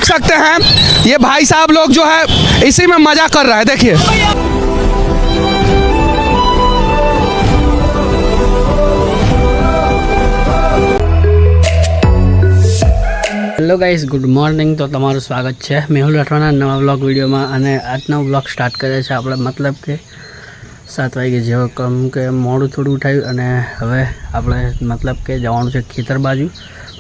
देख सकते हैं ये भाई साहब लोग जो है इसी में मजा कर रहा है। देखिए हेलो गाइस, गुड मॉर्निंग। तो तमाરું स्वागत है મેહુલ રાઠવાના નવા વ્લોગ વિડીયોમાં। અને આજનો વ્લોગ સ્ટાર્ટ કરે છે આપણે मतलब કે 7 વાગે જેવો કમ કે મોડું થોડું ઉઠાયું અને હવે આપણે मतलब કે જવાનું છે ખેતર બાજુ,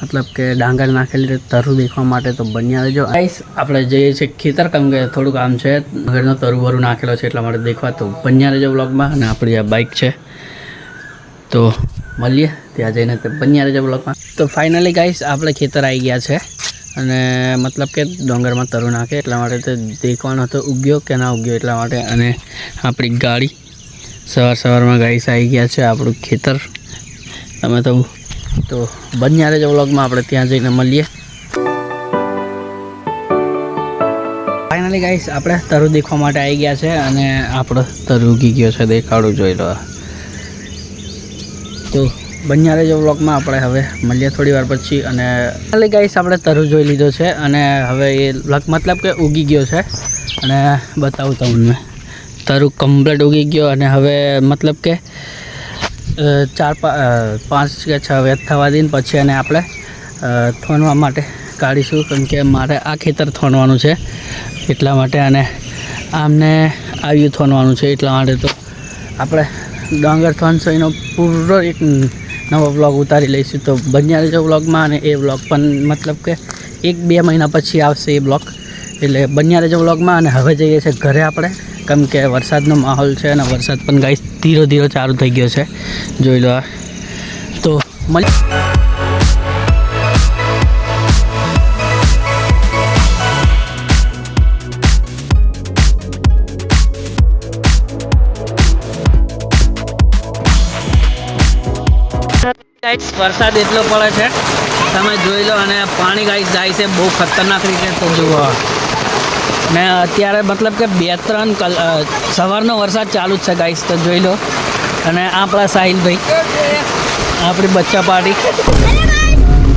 मतलब કે ડાંગર નાખેલી તરુ દેખવા માટે। તો બન્યા રહેજો ગાઈસ, આપણે જઈએ છીએ ખેતર કેમ કે થોડું કામ છે, ઘરનો તરુ વરુ નાખેલો છે એટલા માટે દેખવા। તો બન્યા રહેજો વ્લોગમાં। અને આપણી આ બાઇક છે તો મળીએ ત્યાં જઈને, તો બન્યા રહેજો વ્લોગમાં। તો ફાઇનલી ગાઈસ આપણે ખેતર આવી ગયા છે અને मतलब કે ડોંગરમાં તરુ નાખે એટલા માટે તો દેખવાનો હતો ઉગ્યો કે ના ઉગ્યો એટલા માટે। અને આપણી ગાડી સવારમાં ગાઈસ આવી ગયા છે આપણું ખેતર। તમે તો બન્યા રહેજો વ્લોગમાં, આપણે ત્યાં જઈને મળીએ। ફાઇનલી ગાઈસ આપણે તરુ દેખવા માટે આવી ગયા છે અને આપણો તરુ ઉગી ગયો છે, દેખાડું જોઈ લો। તો બન્યા રહેજો વ્લોગમાં, આપણે હવે મળીએ થોડી વાર પછી। અને ફાઇનલી ગાઈસ આપણે તરુ જોઈ લીધો છે અને હવે એ मतलब કે ઉગી ગયો છે અને બતાવું તમને તરુ કમ્પ્લીટ ઉગી ગયો। અને હવે मतलब કે 4-5 કે 6 વેત થવા દઈને પછી અને આપણે થોનવા માટે કાઢીશું, કેમ કે મારે આ ખેતર થોનવાનું છે એટલા માટે। અને આમને આવ્યું થોનવાનું છે એટલા માટે તો આપણે ડાંગર થોનશો એનો પૂરો એક નવો વ્લોગ ઉતારી લઈશું। તો બન્યા રહેજો વ્લોગમાં। અને એ વ્લોગ પણ मतलब કે 1-2 મહિના પછી આવશે એ વ્લોગ, એટલે બન્યા રહેજો વ્લોગમાં। અને હવે જઈએ છીએ ઘરે આપણે, કેમ કે વરસાદનો માહોલ છે અને વરસાદ પણ ગાઈસ ધીરે ધીરે ચાલુ થઈ ગયો છે, જોઈ લો। તો વરસાદ એટલો પડે છે તમે જોઈ લો। અને પાણી ગાઈસ જાય છે બહુ ખતરનાક રીતે। તો જુઓ ને અત્યારે मतलब કે 2-3 સવારનો વરસાદ ચાલુ જ છે ગાઈસ, તો જોઈ લો। અને આપણા સાહિલભાઈ, આપણી બચ્ચા પાર્ટી,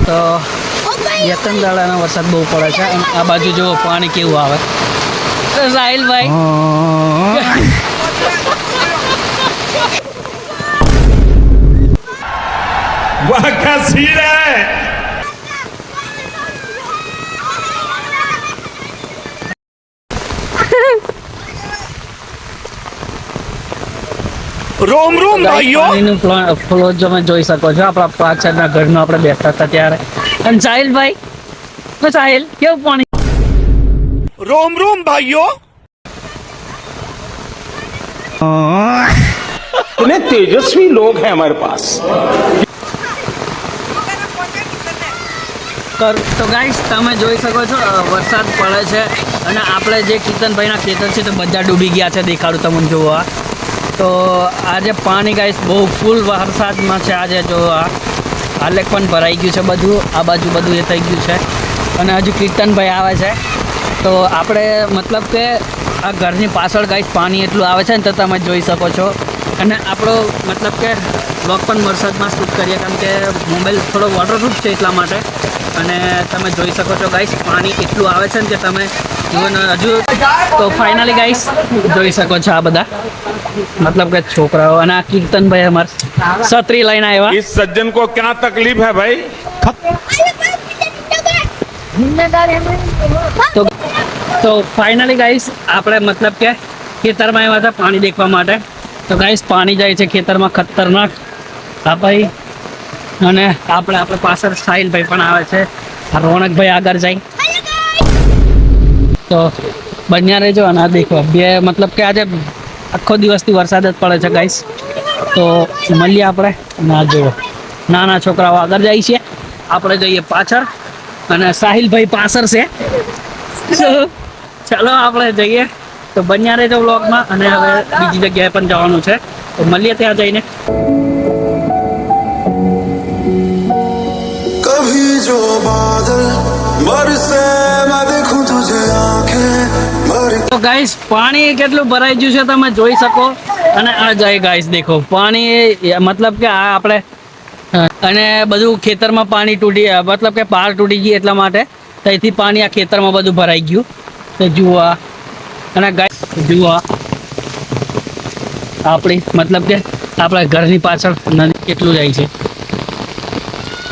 તો 2-3 દાડાનો વરસાદ બહુ પડે છે અને આ બાજુ જુઓ પાણી કેવું આવે। તો સાહિલભાઈ वाह क्या सीन है। रोम रोम भाइयों, પાણીનું ફ્લો તમે જોઈ શકો છો આપણા પાછળના ઘરનો આપણે બેસતા હતા ત્યારે। અને સાહિલભાઈ, તો સાહિલ કેવું પાણી? रोम रोम भाइयों, इतने तेजस्वी लोग हैं हमारे पास। તો ગાઈસ તમે જોઈ શકો છો વરસાદ પડે છે અને આપણે જે કિતનભાઈના ખેતર છે તો બધા ડૂબી ગયા છે, દેખાડું તમને જોવા। તો આજે પાણી ગાઈસ બહુ ફૂલ વરસાદમાં છે આજે, જો આ લેક પણ ભરાઈ ગયું છે બધું, આ બાજુ બધું એ થઈ ગયું છે। અને હજુ કિતનભાઈ આવે છે તો આપણે मतलब કે આ ઘરની પાછળ ગાઈસ પાણી એટલું આવે છે ને તો તમે જોઈ શકો છો। અને આપણો मतलब કે બ્લોગ પણ વરસાદમાં શૂટ કરીએ, કેમ કે મોબાઈલ થોડો વોટરપ્રૂફ છે એટલા માટે। અને તમે જોઈ શકો છો ગાઈસ પાણી એટલું આવે છે ને કે તમે જુઓ ને હજુ। તો ફાઇનલી ગાઈસ જોઈ શકો છો આ બધા मतलब કે છોકરાઓ અને આ કીર્તનભાઈ અમારા છત્રી લઈને આવ્યા। इस सज्जन को क्या तकलीफ है भाई। તો ફાઇનલી ગાઈસ આપણે मतलब કે ખેતરમાં આવ્યા હતા પાણી દેખવા માટે। તો ગાઈસ પાણી જાય છે ખેતરમાં ખતરનાક। હા ભાઈ, અને આપણે પાછળ સાહિલભાઈ પણ આવે છે, આ રોનકભાઈ આગળ જાય। તો બન્યા રહેજો અને આ દેખો બે मतलब કે આજે આખો દિવસથી વરસાદ જ પડે છે ગાઈસ। તો મળીએ આપણે। અને આ જુઓ નાના છોકરાઓ આગળ જાય છે, આપણે જઈએ પાછળ અને સાહિલભાઈ પાછળ છે। ચાલો આપણે જઈએ। તો બન્યા રહેજો વ્લોગમાં। અને હવે બીજી જગ્યાએ પણ જવાનું છે, તો મળીએ ત્યાં જઈને। कभी जो बादल बरसे मैं देखूं तुझे आंखें। तो गाइस पानी કેટલું ભરાઈ ગયું છે તમે જોઈ શકો। અને આ જાય ગાઈસ દેખો પાણી मतलब કે આ આપણે અને બધું ખેતરમાં પાણી તૂટી मतलब કે પાર તૂટી ગઈ એટલા માટે ત્યાંથી પાણી આ ખેતરમાં બધું ભરાઈ ગયું. તો જુઓ આ. અને ગાઈસ જુઓ આપણી મતલબ કે આપણા ઘરની પાછળ નદી કેટલું જાય છે.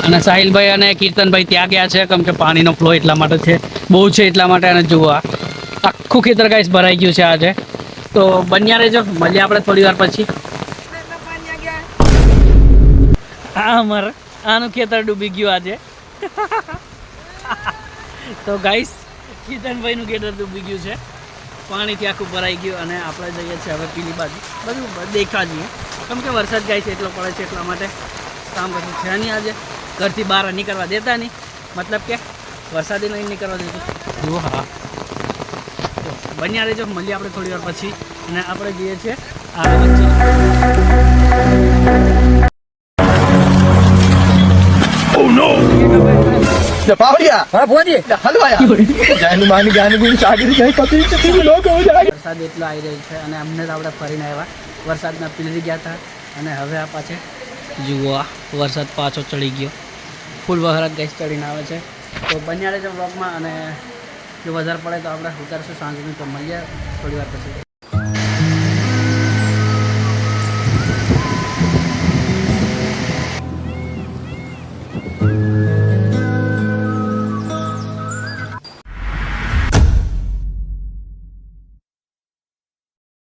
અને સાહિલભાઈ અને કીર્તનભાઈ ત્યાં ગયા છે કેમ કે પાણીનો ફ્લો એટલા માટે છે, બહુ છે એટલા માટે. અને જુઓ આખું ખેતર ગાઈસ ભરાઈ ગયું છે આજે. તો બન્યા રહેજો, મળીએ આપણે થોડી વાર પછી. આનું ખેતર ડૂબી ગયું આજે. તો ગાઈસ કીર્તનભાઈનું ખેતર ડૂબી ગયું છે, પાણીથી આખું ભરાઈ ગયું. અને આપણે જઈએ છીએ હવે પેલી બાજુ, બધું દેખવા જઈએ કેમ કે વરસાદ ગાઈસ એટલો પડે છે એટલા માટે કામ કશું છે નહીં આજે. ઘરથી બહાર નીકળવા દેતા નહીં, મતલબ કે વરસાદી નહીં નીકળવા દેતું. જુઓ હા, તો બન્યા રહેજો, મળીએ આપણે થોડી વાર પછી. અને આપણે જઈએ છીએ આ વચ્ચે. વરસાદ એટલો આવી રહ્યો છે અને અમને તો આપણે ફરીને આવ્યા, વરસાદમાં પીલરી ગયા હતા. અને હવે આ પાછે જુઓ આ વરસાદ પાછો ચડી ગયો, ફૂલ વરસાદ ગેસ ચડીને આવે છે. તો બન્યા રહેજો બ્લોગમાં. અને જો વધારે પડે તો આપણે ઉતારશું સાંજનું. તો મળીએ થોડી વાર પછી.